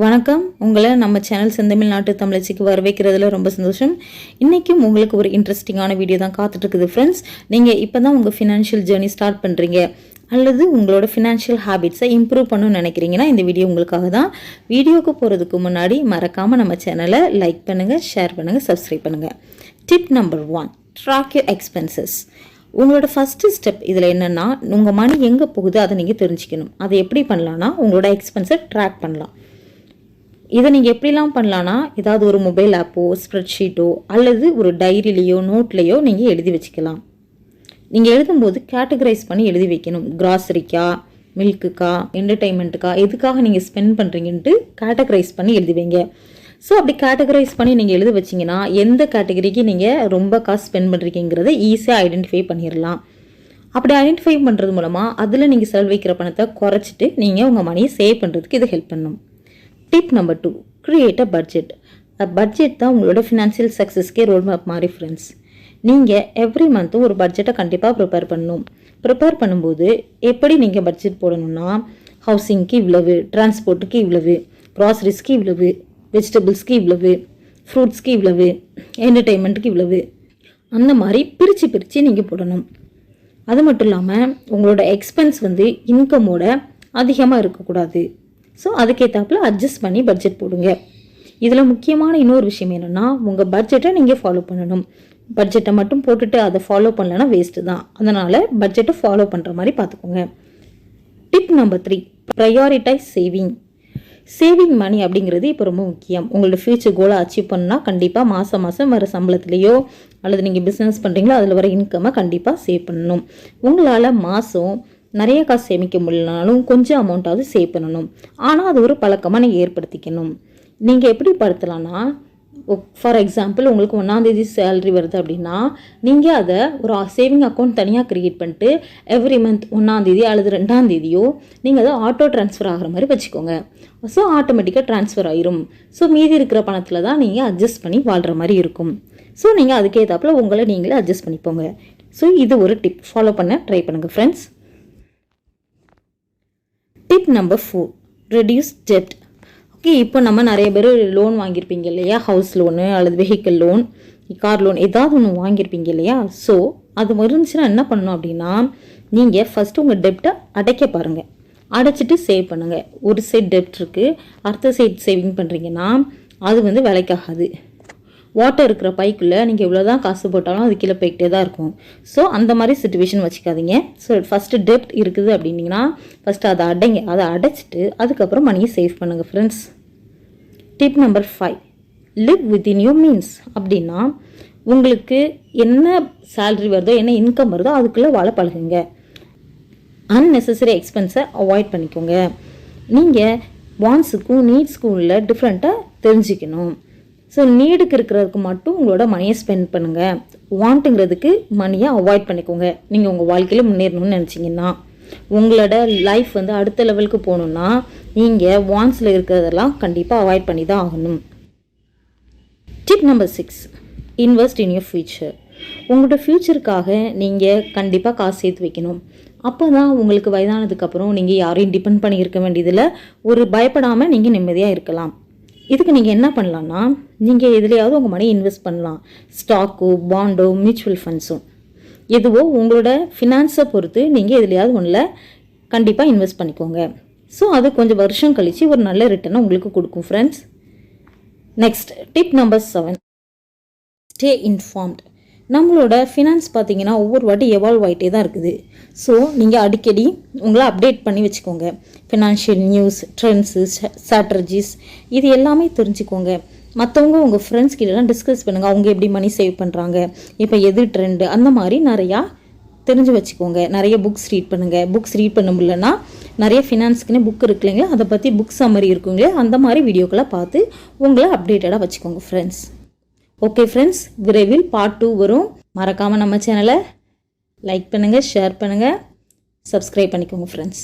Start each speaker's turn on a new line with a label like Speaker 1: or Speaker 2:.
Speaker 1: வணக்கம். உங்களை நம்ம சேனல் செந்தமிழ் நாட்டு தமிழச்சிக்கு வரவேற்கிறதுல ரொம்ப சந்தோஷம். இன்றைக்கும் உங்களுக்கு ஒரு இன்ட்ரெஸ்டிங்கான வீடியோ தான் காத்துட்ருக்குது ஃப்ரெண்ட்ஸ். நீங்கள் இப்போ தான் உங்கள் ஃபினான்ஷியல் ஜேர்னி ஸ்டார்ட் பண்ணுறீங்க அல்லது உங்களோட ஃபினான்ஷியல் ஹேபிட்ஸை இம்ப்ரூவ் பண்ணணும்னு நினைக்கிறீங்கன்னா இந்த வீடியோ உங்களுக்காக தான். வீடியோவுக்கு போகிறதுக்கு முன்னாடி மறக்காமல் நம்ம சேனலை லைக் பண்ணுங்கள், ஷேர் பண்ணுங்கள், சப்ஸ்கிரைப் பண்ணுங்கள். Tip number 1, track your expenses. உங்களோட ஃபஸ்ட்டு ஸ்டெப் இதில் என்னென்னா, உங்கள் மணி எங்கே போகுது அதை நீங்கள் தெரிஞ்சுக்கணும். அதை எப்படி பண்ணலான்னா, உங்களோட எக்ஸ்பென்ஸை ட்ராக் பண்ணலாம். இதை நீங்கள் எப்படிலாம் பண்ணலான்னா, ஏதாவது ஒரு மொபைல் ஆப்போ, ஸ்ப்ரெட்ஷீட்டோ அல்லது ஒரு டைரிலேயோ நோட்லேயோ நீங்கள் எழுதி வச்சுக்கலாம். நீங்கள் எழுதும்போது கேட்டகரைஸ் பண்ணி எழுதி வைக்கணும். கிராசரிக்கா, மில்க்குக்கா, என்டர்டெயின்மெண்ட்டுக்கா, எதுக்காக நீங்கள் ஸ்பெண்ட் பண்ணுறீங்கன்ட்டு கேட்டகரைஸ் பண்ணி எழுதி வைங்க. ஸோ அப்படி கேட்டகரைஸ் பண்ணி நீங்கள் எழுதி வச்சிங்கன்னா எந்த கேட்டகரிக்கு நீங்கள் ரொம்ப காசு ஸ்பெண்ட் பண்ணுறீங்கிறத ஈஸியாக ஐடென்டிஃபை பண்ணிடலாம். அப்படி ஐடென்டிஃபை பண்ணுறது மூலமாக அதில் நீங்கள் செலவு வைக்கிற பணத்தை குறைச்சிட்டு நீங்கள் உங்கள் மணியை சேவ் பண்ணுறதுக்கு இது ஹெல்ப் பண்ணும். Tip number 2, create a budget. Budget தான் உங்களோட ஃபினான்ஷியல் சக்ஸஸ்க்கே ரோட் மேப் மாதிரி ஃப்ரெண்ட்ஸ். நீங்கள் எவ்ரி மந்த்தும் ஒரு பட்ஜெட்டை கண்டிப்பாக ப்ரிப்பேர் பண்ணணும். ப்ரிப்பேர் பண்ணும்போது எப்படி நீங்கள் பட்ஜெட் போடணும்னா, ஹவுசிங்க்கு இவ்வளவு, டிரான்ஸ்போர்ட்டுக்கு இவ்வளவு, க்ராசரிஸ்க்கு இவ்வளவு, வெஜிடபிள்ஸ்க்கு இவ்வளவு, ஃப்ரூட்ஸ்க்கு இவ்வளவு, என்டர்டெயின்மெண்ட்டுக்கு இவ்வளவு, அந்த மாதிரி பிரித்து நீங்கள் போடணும். அது மட்டும் இல்லாமல் உங்களோட எக்ஸ்பென்ஸ் இன்கமோட அதிகமாக இருக்கக்கூடாது. ஸோ அதுக்கேற்றாப்புல அட்ஜஸ்ட் பண்ணி பட்ஜெட் போடுங்க. இதில் முக்கியமான இன்னொரு விஷயம் என்னென்னா, உங்கள் பட்ஜெட்டை நீங்கள் ஃபாலோ பண்ணணும். பட்ஜெட்டை மட்டும் போட்டுட்டு அதை ஃபாலோ பண்ணலன்னா வேஸ்ட்டு தான். அதனால் பட்ஜெட்டை ஃபாலோ பண்ணுற மாதிரி பார்த்துக்கோங்க. Tip number 3, prioritise saving. Saving money அப்படிங்கிறது இப்போ ரொம்ப முக்கியம். உங்களோட ஃபியூச்சர் கோலை அச்சீவ் பண்ணால் கண்டிப்பாக மாதம் வர சம்பளத்துலேயோ அல்லது நீங்கள் பிஸ்னஸ் பண்ணுறீங்களோ அதில் வர இன்கம்மை கண்டிப்பாக சேவ் பண்ணணும். உங்களால் மாதம் நிறைய காசு சேமிக்க முடியலனாலும் கொஞ்சம் அமௌண்ட்டாவது சேவ் பண்ணணும். ஆனால் அது ஒரு பழக்கமாக நீங்கள் ஏற்படுத்திக்கணும். நீங்கள் எப்படி படுத்தலான்னா, ஃபார் எக்ஸாம்பிள் உங்களுக்கு 1ஆம் தேதி சேலரி வருது அப்படின்னா, நீங்கள் அதை ஒரு சேவிங் அக்கௌண்ட் தனியாக க்ரியேட் பண்ணிட்டு எவ்ரி மந்த் 1ஆம் தேதி அல்லது 2ஆம் தேதியோ நீங்கள் அதை ஆட்டோ ட்ரான்ஸ்ஃபர் ஆகிற மாதிரி வச்சுக்கோங்க. ஸோ ஆட்டோமேட்டிக்காக ட்ரான்ஸ்ஃபர் ஆயிரும். ஸோ மீதி இருக்கிற பணத்தில் தான் நீங்கள் அட்ஜஸ்ட் பண்ணி வாழ்கிற மாதிரி இருக்கும். ஸோ நீங்கள் அதுக்கேற்றாப்புல உங்களை நீங்களே அட்ஜஸ்ட் பண்ணிப்போங்க. ஸோ இது ஒரு டிப், ஃபாலோ பண்ண ட்ரை பண்ணுங்கள் ஃப்ரெண்ட்ஸ். டிப் நம்பர் 4, ரெடியூஸ் டெப்ட். ஓகே, இப்போ நம்ம நிறைய பேர் லோன் வாங்கியிருப்பீங்க இல்லையா, ஹவுஸ் லோனு அல்லது வெஹிக்கிள் லோன், கார் லோன், ஏதாவது ஒன்று வாங்கியிருப்பீங்க இல்லையா. ஸோ அது இருந்துச்சுன்னா என்ன பண்ணணும் அப்படின்னா, நீங்கள் ஃபஸ்ட்டு உங்கள் டெப்டை அடைக்க பாருங்கள். அடைச்சிட்டு சேவ் பண்ணுங்கள். ஒரு சைட் டெப்ட் இருக்குது, அடுத்த சைட் சேவிங் பண்ணுறீங்கன்னா அது வேலைக்காகாது. வாட்டர் இருக்கிற பைக்குள்ளே நீங்கள் எவ்வளோ தான் காசு போட்டாலும் அது கீழே போய்கிட்டே தான் இருக்கும். ஸோ அந்த மாதிரி சிச்சுவேஷன் வச்சுக்காதீங்க. ஸோ ஃபஸ்ட்டு டெப்ட் இருக்குது அப்படின்னீங்கன்னா ஃபஸ்ட்டு அதை அடைங்க. அதை அடைச்சிட்டு அதுக்கப்புறம் மணியை சேவ் பண்ணுங்கள் friends. Tip number 5, live within your means. அப்படின்னா உங்களுக்கு என்ன சேலரி வருதோ, என்ன இன்கம் வருதோ அதுக்குள்ளே வாழ பழகுங்க. அன்னெசசரி எக்ஸ்பென்ஸை அவாய்ட் பண்ணிக்கோங்க. நீங்கள் வாண்ட்ஸுக்கும் நீட்ஸ்க்கும் உள்ள டிஃப்ரெண்ட்டாக தெரிஞ்சுக்கணும். ஸோ நீடுக்கு இருக்கிறதுக்கு மட்டும் உங்களோட மணியை ஸ்பெண்ட் பண்ணுங்கள். வாண்ட்டுங்கிறதுக்கு மணியை அவாய்ட் பண்ணிக்கோங்க. நீங்கள் உங்கள் வாழ்க்கையில் முன்னேறணும்னு நினச்சிங்கன்னா, உங்களோட லைஃப் அடுத்த லெவலுக்கு போகணுன்னா நீங்கள் வாண்ட்ஸில் இருக்கிறதெல்லாம் கண்டிப்பாக அவாய்ட் பண்ணி தான் ஆகணும். Tip number 6, invest in your future. உங்களோட ஃப்யூச்சருக்காக நீங்கள் கண்டிப்பாக காசு சேர்த்து வைக்கணும். அப்போ தான் உங்களுக்கு வயதானதுக்கப்புறம் நீங்கள் யாரையும் டிபெண்ட் பண்ணி இருக்க வேண்டியதில் ஒரு பயப்படாமல் நீங்கள் நிம்மதியாக இருக்கலாம். இதுக்கு நீங்கள் என்ன பண்ணலான்னா, நீங்கள் எதுலையாவது உங்கள் மணி இன்வெஸ்ட் பண்ணலாம். ஸ்டாக்கோ, பாண்டோ, மியூச்சுவல் ஃபண்ட்ஸோ, எதுவோ உங்களோட ஃபினான்ஸை பொறுத்து நீங்கள் எதுலையாவது ஒன்றில் கண்டிப்பாக இன்வெஸ்ட் பண்ணிக்கோங்க. ஸோ அது கொஞ்சம் வருஷம் கழித்து ஒரு நல்ல ரிட்டர்னை உங்களுக்கு கொடுக்கும் friends. Next tip number 7, stay informed. நம்மளோட ஃபினான்ஸ் பார்த்தீங்கன்னா ஒவ்வொரு வாட்டி எவால்வ் ஆகிட்டே தான் இருக்குது. ஸோ நீங்கள் அடிக்கடி உங்களை அப்டேட் பண்ணி வச்சுக்கோங்க. ஃபினான்ஷியல் நியூஸ், ட்ரெண்ட்ஸு, ஸ்ட்ராட்டஜிஸ், இது எல்லாமே தெரிஞ்சுக்கோங்க. மற்றவங்க உங்கள் ஃப்ரெண்ட்ஸ் கிட்டலாம் டிஸ்கஸ் பண்ணுங்கள். அவங்க எப்படி மணி சேவ் பண்ணுறாங்க, இப்போ எது ட்ரெண்டு, அந்த மாதிரி நிறையா தெரிஞ்சு வச்சுக்கோங்க. நிறைய புக்ஸ் ரீட் பண்ணுங்கள். புக்ஸ் ரீட் பண்ண முடியலன்னா நிறைய ஃபினான்ஸுக்குன்னு புக் இருக்கு இல்லைங்களா, அதை பற்றி புக் சம்மரி இருக்குங்களே, அந்த மாதிரி வீடியோக்களை பார்த்து உங்களை அப்டேட்டடாக வச்சுக்கோங்க ஃப்ரெண்ட்ஸ். ஓகே ஃப்ரெண்ட்ஸ், விரைவில் பார்ட் 2 வரும். மறக்காமல் நம்ம சேனலை லைக் பண்ணுங்கள், ஷேர் பண்ணுங்கள், சப்ஸ்கிரைப் பண்ணிக்கோங்க ஃப்ரெண்ட்ஸ்.